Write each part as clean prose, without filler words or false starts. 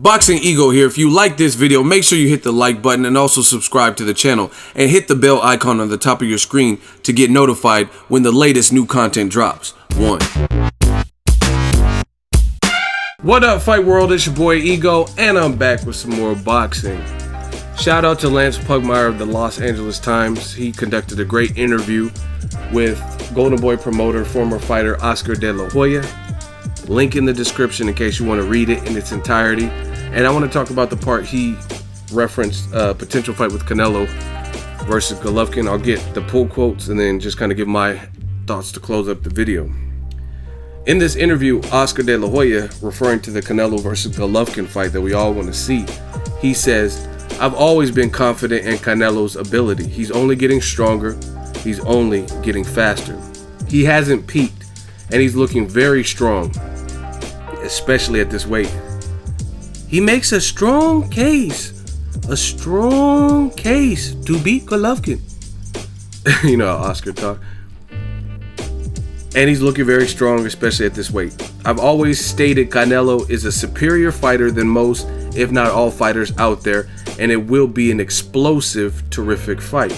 Boxing Ego here. If you like this video, make sure you hit the like button and also subscribe to the channel and hit the bell icon on the top of your screen to get notified when the latest new content drops. 1. What up, Fight World? It's your boy Ego, and I'm back with some more boxing. Shout out to Lance Pugmire of the Los Angeles Times. He conducted a great interview with Golden Boy promoter, former fighter Oscar De La Hoya. Link in the description in case you want to read it in its entirety. And I want to talk about the part he referenced, potential fight with Canelo versus Golovkin. I'll get the pull quotes and then just kind of give my thoughts to close up the video. In this interview, Oscar De La Hoya, referring to the Canelo versus Golovkin fight that we all want to see, he says, "I've always been confident in Canelo's ability. He's only getting stronger. He's only getting faster. He hasn't peaked, and he's looking very strong, especially at this weight. He makes a strong case to beat Golovkin." You know how Oscar talk. And he's looking very strong, especially at this weight. "I've always stated Canelo is a superior fighter than most, if not all, fighters out there, and it will be an explosive, terrific fight."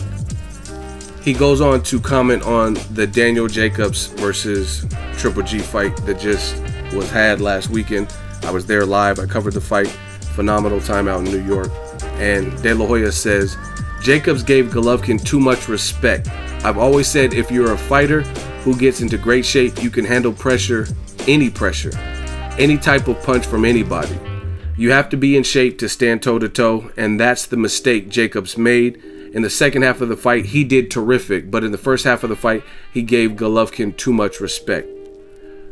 He goes on to comment on the Daniel Jacobs versus Triple G fight that just was had last weekend. I was there live. I covered the fight. Phenomenal time out in New York. And De La Hoya says, "Jacobs gave Golovkin too much respect. I've always said if you're a fighter who gets into great shape, you can handle pressure, any type of punch from anybody. You have to be in shape to stand toe-to-toe, and that's the mistake Jacobs made. In the second half of the fight, he did terrific, but in the first half of the fight, he gave Golovkin too much respect.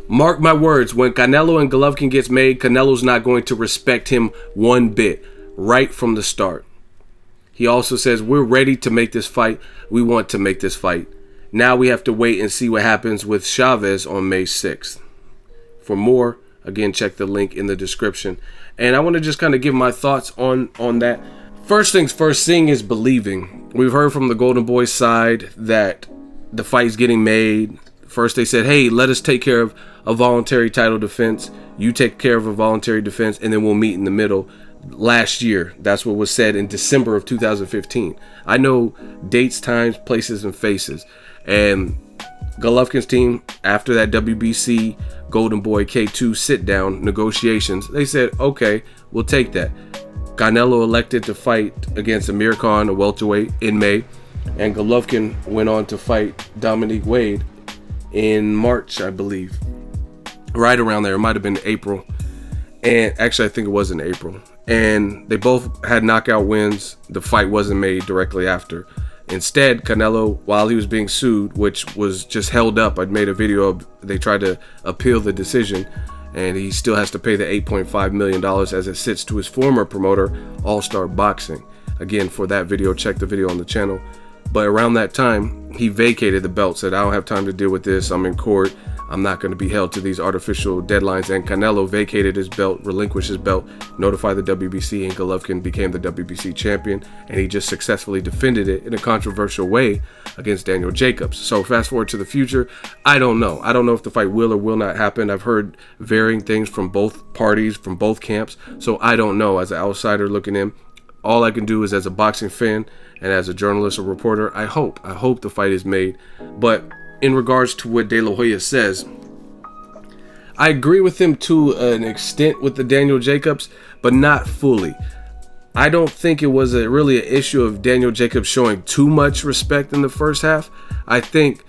Mark my words, when Canelo and Golovkin gets made, Canelo's not going to respect him one bit, right from the start." He also says, "We're ready to make this fight. We want to make this fight. Now we have to wait and see what happens with Chavez on May 6th. For more, again, check the link in the description. And I want to just kind of give my thoughts on that. First things first, seeing is believing. We've heard from the Golden Boy side that the fight's getting made. First they said, hey, let us take care of a voluntary title defense. You take care of a voluntary defense, and then we'll meet in the middle. Last year, that's what was said in December of 2015. I know dates, times, places, and faces. And Golovkin's team, after that WBC Golden Boy K2 sit-down negotiations, they said, okay, we'll take that. Canelo elected to fight against Amir Khan, a welterweight, in May, and Golovkin went on to fight Dominique Wade in March, I believe. Right around there. It might have been April. And actually, I think it was in April. And they both had knockout wins. The fight wasn't made directly after. Instead, Canelo, while he was being sued, which was just held up, I'd made a video of, they tried to appeal the decision, and he still has to pay the $8.5 million as it sits to his former promoter, All Star Boxing. Again, for that video, check the video on the channel. But around that time, he vacated the belt, said, I don't have time to deal with this. I'm in court. I'm not going to be held to these artificial deadlines. And Canelo vacated his belt, relinquished his belt, notified the WBC, and Golovkin became the WBC champion. And he just successfully defended it in a controversial way against Daniel Jacobs. So fast forward to the future, I don't know. I don't know if the fight will or will not happen. I've heard varying things from both parties, from both camps. So I don't know. As an outsider looking in, all I can do is, as a boxing fan and as a journalist or reporter, I hope the fight is made. But in regards to what De La Hoya says, I agree with him to an extent with the Daniel Jacobs, but not fully. I don't think it was really an issue of Daniel Jacobs showing too much respect in the first half. I think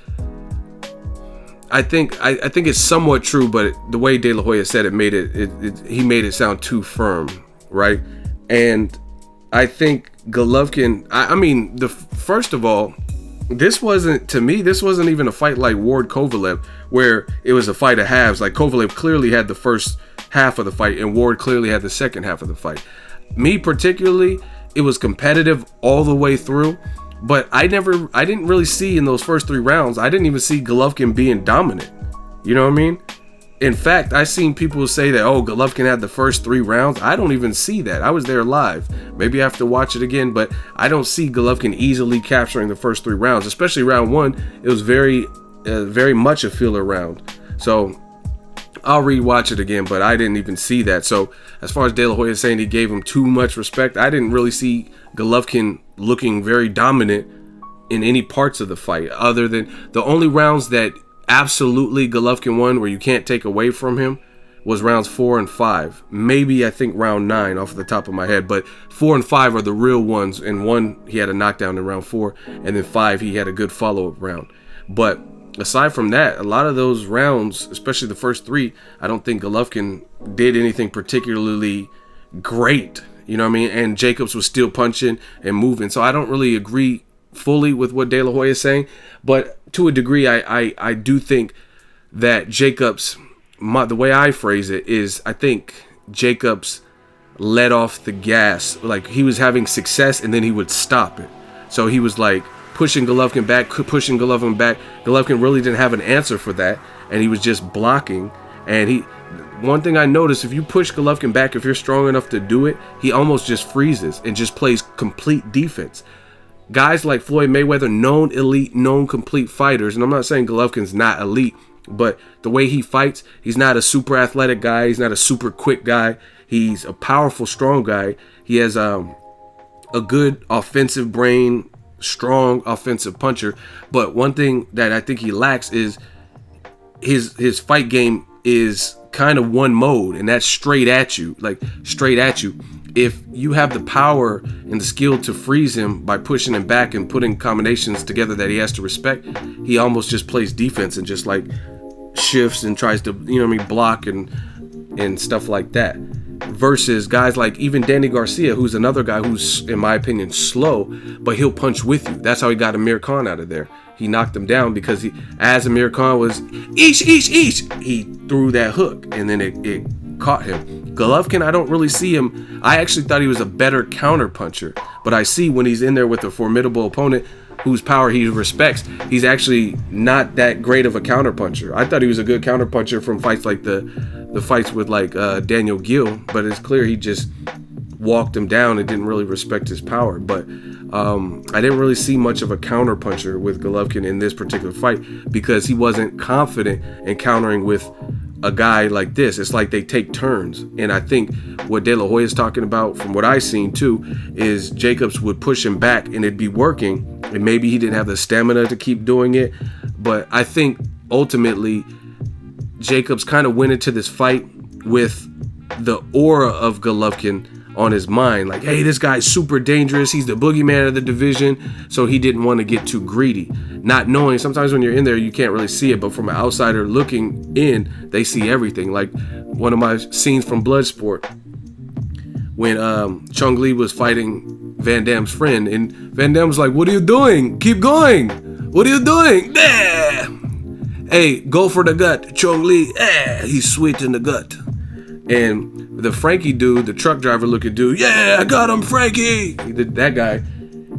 it's somewhat true, but the way De La Hoya said it he made it sound too firm, right? And I think Golovkin, I mean, first of all, this wasn't even a fight like Ward Kovalev, where it was a fight of halves. Like, Kovalev clearly had the first half of the fight and Ward clearly had the second half of the fight. Me particularly, it was competitive all the way through, but I didn't really see in those first 3 rounds, I didn't even see Golovkin being dominant. You know what I mean? In fact, I seen people say that, oh, Golovkin had the first 3 rounds. I don't even see that. I was there live. Maybe I have to watch it again, but I don't see Golovkin easily capturing the first 3 rounds, especially round 1. It was very much a filler round. So I'll rewatch it again, but I didn't even see that. So as far as De La Hoya saying he gave him too much respect, I didn't really see Golovkin looking very dominant in any parts of the fight, other than the only rounds that absolutely Golovkin won, where you can't take away from him, was rounds 4 and 5. Maybe I think round 9 off the top of my head, but 4 and 5 are the real ones. And 1 he had a knockdown in round 4, and then 5 he had a good follow-up round. But aside from that, a lot of those rounds, especially the first 3, I don't think Golovkin did anything particularly great. You know what I mean? And Jacobs was still punching and moving. So I don't really agree fully with what De La Hoya is saying. But to a degree, I do think that Jacobs, the way I phrase it is, I think Jacobs let off the gas. Like, he was having success and then he would stop it. So he was like pushing Golovkin back. Golovkin really didn't have an answer for that, and he was just blocking. And one thing I noticed, if you push Golovkin back, if you're strong enough to do it, he almost just freezes and just plays complete defense. Guys like Floyd Mayweather, known elite, known complete fighters, and I'm not saying Golovkin's not elite, but the way he fights, he's not a super athletic guy, he's not a super quick guy, he's a powerful, strong guy. He has a good offensive brain, strong offensive puncher, but one thing that I think he lacks is his fight game is kind of one mode, and that's straight at you. If you have the power and the skill to freeze him by pushing him back and putting combinations together that he has to respect, he almost just plays defense and just like shifts and tries to, block and stuff like that. Versus guys like even Danny Garcia, who's another guy who's, in my opinion, slow, but he'll punch with you. That's how he got Amir Khan out of there. He knocked him down because as Amir Khan was eesh, he threw that hook and then it caught him. Golovkin, I don't really see him. I actually thought he was a better counter puncher, but I see when he's in there with a formidable opponent whose power he respects, he's actually not that great of a counter puncher. I thought he was a good counter puncher from fights like the fights with like Daniel Gill, but it's clear he just walked him down and didn't really respect his power. But I didn't really see much of a counter puncher with Golovkin in this particular fight because he wasn't confident in countering with a guy like this. It's like they take turns. And I think what De La Hoya is talking about, from what I've seen too, is Jacobs would push him back and it'd be working. And maybe he didn't have the stamina to keep doing it. But I think ultimately Jacobs kind of went into this fight with the aura of Golovkin on his mind. Like, hey, this guy's super dangerous. He's the boogeyman of the division. So he didn't want to get too greedy. Not knowing, sometimes when you're in there, you can't really see it. But from an outsider looking in, they see everything. Like one of my scenes from Bloodsport, when Chung Lee was fighting Van Damme's friend, and Van Damme was like, what are you doing? Keep going. What are you doing? Hey, go for the gut, Chung Lee. He's sweet in the gut. And the Frankie dude, the truck driver looking dude, yeah, I got him, Frankie. That guy,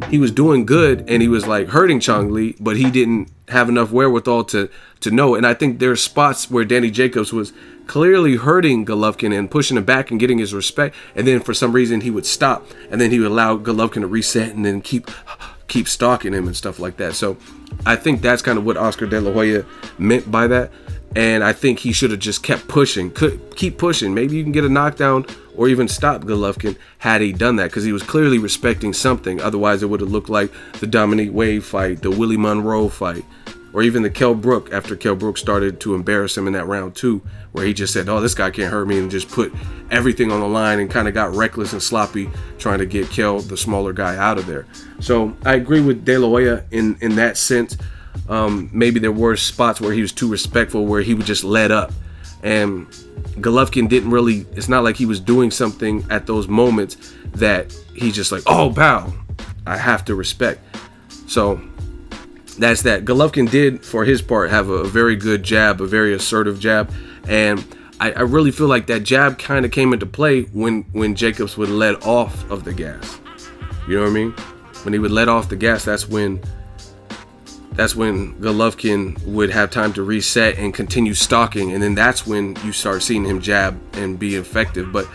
he was doing good, and he was like hurting Chung Lee, but he didn't have enough wherewithal to know. And I think there's spots where Danny Jacobs was clearly hurting Golovkin and pushing him back and getting his respect, and then for some reason he would stop, and then he would allow Golovkin to reset and then keep stalking him and stuff like that. So I think that's kind of what Oscar De La Hoya meant by that. And I think he should have just kept pushing, keep pushing. Maybe you can get a knockdown or even stop Golovkin had he done that, because he was clearly respecting something. Otherwise, it would have looked like the Dominique Wade fight, the Willie Monroe fight, or even the Kell Brook, after Kell Brook started to embarrass him in that round 2, where he just said, oh, this guy can't hurt me, and just put everything on the line and kind of got reckless and sloppy trying to get Kell, the smaller guy, out of there. So I agree with De La Hoya in that sense. Maybe there were spots where he was too respectful, where he would just let up. And Golovkin didn't really, it's not like he was doing something at those moments that he's just like, oh, pow, I have to respect. So that's that. Golovkin did, for his part, have a very good jab, a very assertive jab. And I really feel like that jab kind of came into play when Jacobs would let off of the gas. You know what I mean? When he would let off the gas, that's when Golovkin would have time to reset and continue stalking, and then that's when you start seeing him jab and be effective. But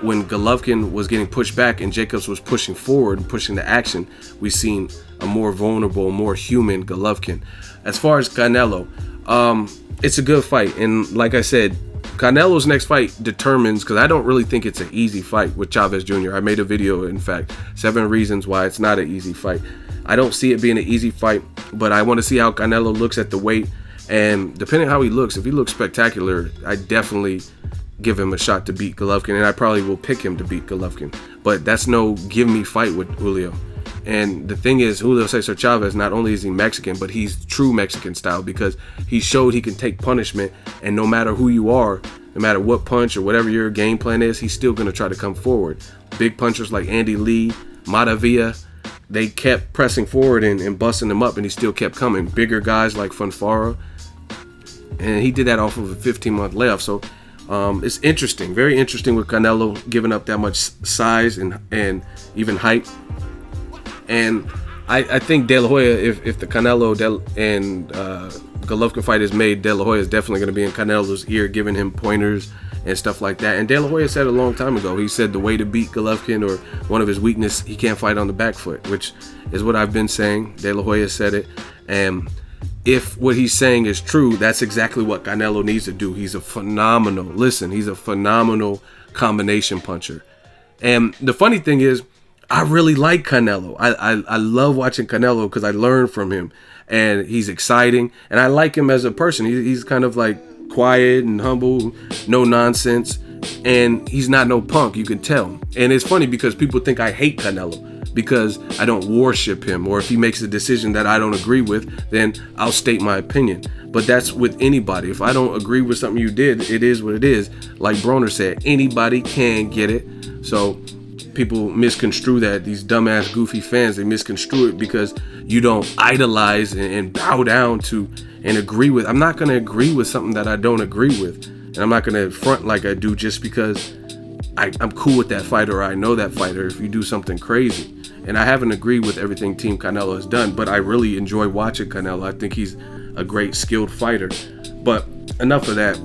when Golovkin was getting pushed back and Jacobs was pushing forward and pushing the action, we seen a more vulnerable, more human Golovkin. As far as Canelo, it's a good fight, and like I said, Canelo's next fight determines, because I don't really think it's an easy fight with Chavez Jr. I made a video, in fact, 7 reasons why it's not an easy fight. I don't see it being an easy fight, but I want to see how Canelo looks at the weight. And depending on how he looks, if he looks spectacular, I definitely give him a shot to beat Golovkin, and I probably will pick him to beat Golovkin. But that's no give me fight with Julio. And the thing is, Julio Cesar Chavez, not only is he Mexican, but he's true Mexican style, because he showed he can take punishment, and no matter who you are, no matter what punch or whatever your game plan is, he's still going to try to come forward. Big punchers like Andy Lee, Maravilla, they kept pressing forward and busting him up, and he still kept coming. Bigger guys like Fonfara, and he did that off of a 15-month layoff. So it's interesting, very interesting with Canelo giving up that much size and even height. And I think De La Hoya, if the Canelo and Golovkin fight is made, De La Hoya is definitely going to be in Canelo's ear, giving him pointers and stuff like that. And De La Hoya said a long time ago, he said the way to beat Golovkin, or one of his weakness, he can't fight on the back foot, which is what I've been saying. De La Hoya said it. And if what he's saying is true, that's exactly what Canelo needs to do. He's a phenomenal, he's a phenomenal combination puncher. And the funny thing is, I really like Canelo. I love watching Canelo because I learn from him, and he's exciting, and I like him as a person. He's kind of like quiet and humble, no nonsense, and he's not no punk, you can tell. And it's funny because people think I hate Canelo because I don't worship him, or if he makes a decision that I don't agree with, then I'll state my opinion. But that's with anybody. If I don't agree with something you did, it is what it is. Like Broner said, anybody can get it. So people misconstrue that. These dumbass goofy fans, they misconstrue it because you don't idolize and bow down to and agree with. I'm not going to agree with something that I don't agree with, and I'm not going to front like I do just because I'm cool with that fighter or I know that fighter if you do something crazy. And I haven't agreed with everything Team Canelo has done, but I really enjoy watching Canelo. I think he's a great skilled fighter. But enough of that.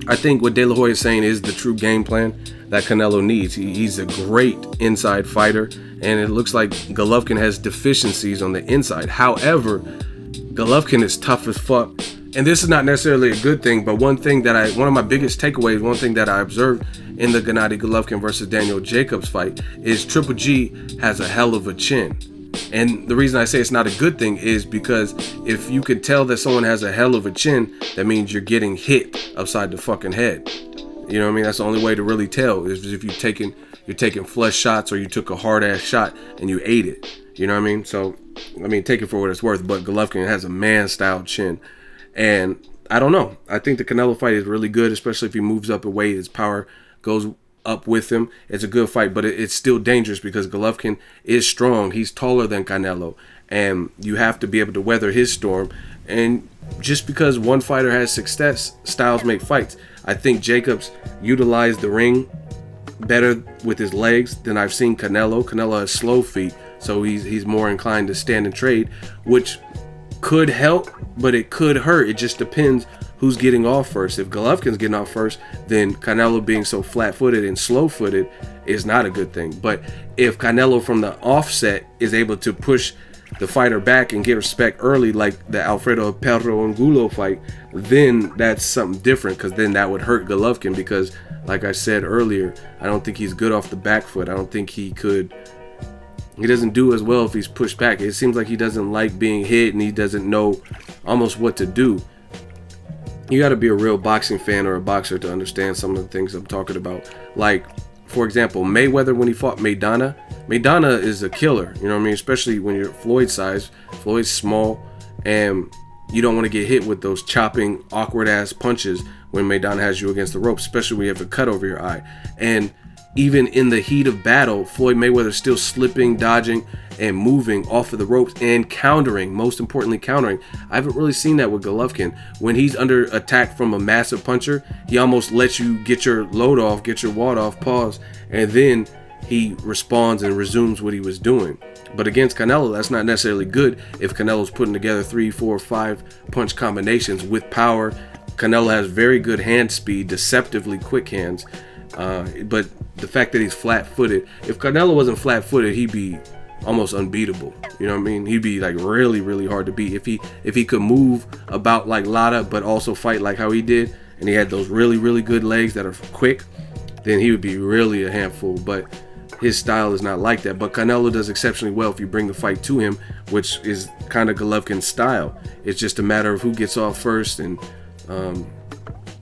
I think what De La Hoya is saying is the true game plan that Canelo needs. He's a great inside fighter, and it looks like Golovkin has deficiencies on the inside. However, Golovkin is tough as fuck, and this is not necessarily a good thing, but one of my biggest takeaways, one thing that I observed in the Gennady Golovkin versus Daniel Jacobs fight is Triple G has a hell of a chin. And the reason I say it's not a good thing is because if you can tell that someone has a hell of a chin, that means you're getting hit upside the fucking head. You know what I mean? That's the only way to really tell, is if you're taking flesh shots, or you took a hard ass shot and you ate it. You know what I mean? So, I mean, take it for what it's worth, but Golovkin has a man-style chin. And I don't know. I think the Canelo fight is really good, especially if he moves up in weight. His power goes up with him. It's a good fight, but it's still dangerous because Golovkin is strong. He's taller than Canelo, and you have to be able to weather his storm. And just because one fighter has success, styles make fights. I think Jacobs utilized the ring better with his legs than I've seen Canelo. Canelo has slow feet, so he's more inclined to stand and trade, which could help, but it could hurt. It just depends who's getting off first. If Golovkin's getting off first, then Canelo being so flat-footed and slow-footed is not a good thing. But if Canelo from the offset is able to push the fighter back and get respect early, like the Alfredo Perro Angulo fight, then that's something different, because then that would hurt Golovkin, because like I said earlier, I don't think he's good off the back foot. I don't think he doesn't do as well if he's pushed back. It seems like he doesn't like being hit, and he doesn't know almost what to do. You got to be a real boxing fan or a boxer to understand some of the things I'm talking about. Like, for example, Mayweather, when he fought Maidana is a killer, you know what I mean? Especially when you're Floyd's size. Floyd's small, and you don't want to get hit with those chopping, awkward-ass punches when Maidana has you against the ropes, especially when you have a cut over your eye. And even in the heat of battle, Floyd Mayweather still slipping, dodging, and moving off of the ropes and countering, most importantly countering. I haven't really seen that with Golovkin. When he's under attack from a massive puncher, he almost lets you get your load off, get your wad off, pause, and then he responds and resumes what he was doing. But against Canelo, that's not necessarily good if Canelo's putting together 3, 4, 5 punch combinations with power. Canelo has very good hand speed, deceptively quick hands. But the fact that he's flat-footed, if Canelo wasn't flat-footed, he'd be almost unbeatable. You know what I mean? He'd be like really, really hard to beat if he could move about like Lara, but also fight like how he did and he had those really, really good legs that are quick, then he would be really a handful. But his style is not like that. But Canelo does exceptionally well if you bring the fight to him, which is kind of Golovkin's style. It's just a matter of who gets off first. And you know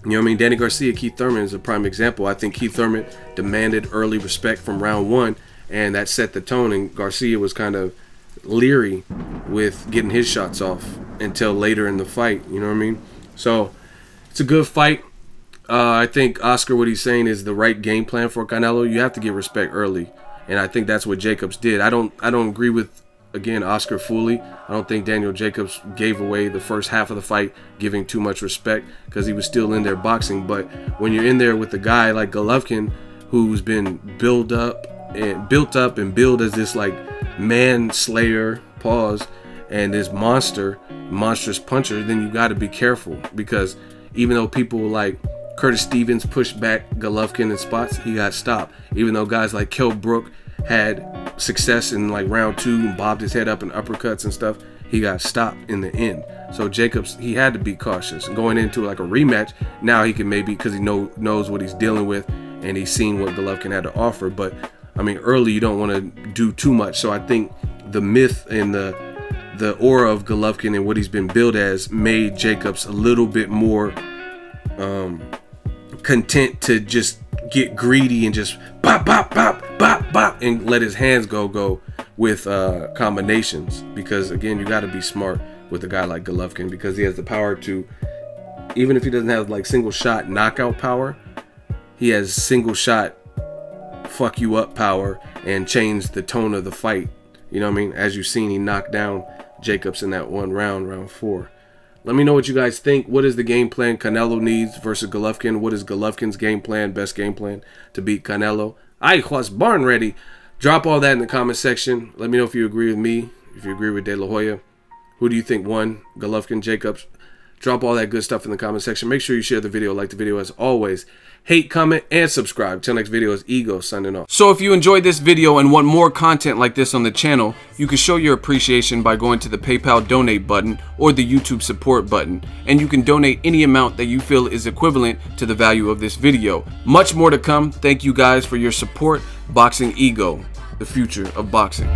what I mean? Danny Garcia, Keith Thurman is a prime example. I think Keith Thurman demanded early respect from round 1, and that set the tone, and Garcia was kind of leery with getting his shots off until later in the fight. You know what I mean? So it's a good fight. I think Oscar, what he's saying is the right game plan for Canelo. You have to get respect early, and I think that's what Jacobs did. I don't agree with, again, Oscar fully. I don't think Daniel Jacobs gave away the first half of the fight giving too much respect, because he was still in there boxing. But when you're in there with a guy like Golovkin, who's been built up and built as this like man slayer, and this monstrous puncher, then you got to be careful, because even though people like Curtis Stevens pushed back Golovkin in spots, he got stopped. Even though guys like Kell Brook had success in like round 2 and bobbed his head up in uppercuts and stuff, he got stopped in the end. So Jacobs, he had to be cautious going into like a rematch. Now he can maybe, because he knows what he's dealing with, and he's seen what Golovkin had to offer. But I mean, early you don't want to do too much. So I think the myth and the aura of Golovkin and what he's been billed as made Jacobs a little bit more content to just get greedy and just bop, bop, bop, bop, bop, and let his hands go with combinations. Because again, you got to be smart with a guy like Golovkin, because he has the power to, even if he doesn't have like single shot knockout power, he has single shot fuck you up power and change the tone of the fight. You know what I mean? As you've seen, he knocked down Jacobs in that one round 4. Let me know what you guys think. What is the game plan Canelo needs versus Golovkin? What is Golovkin's game plan, best game plan to beat Canelo? I was born ready. Drop all that in the comment section. Let me know if you agree with me, if you agree with De La Hoya. Who do you think won, Golovkin, Jacobs? Drop all that good stuff in the comment section. Make sure you share the video, like the video as always. Hate, comment, and subscribe. Till next video is Ego signing off. So if you enjoyed this video and want more content like this on the channel, you can show your appreciation by going to the PayPal donate button or the YouTube support button. And you can donate any amount that you feel is equivalent to the value of this video. Much more to come. Thank you guys for your support. Boxing Ego, the future of boxing.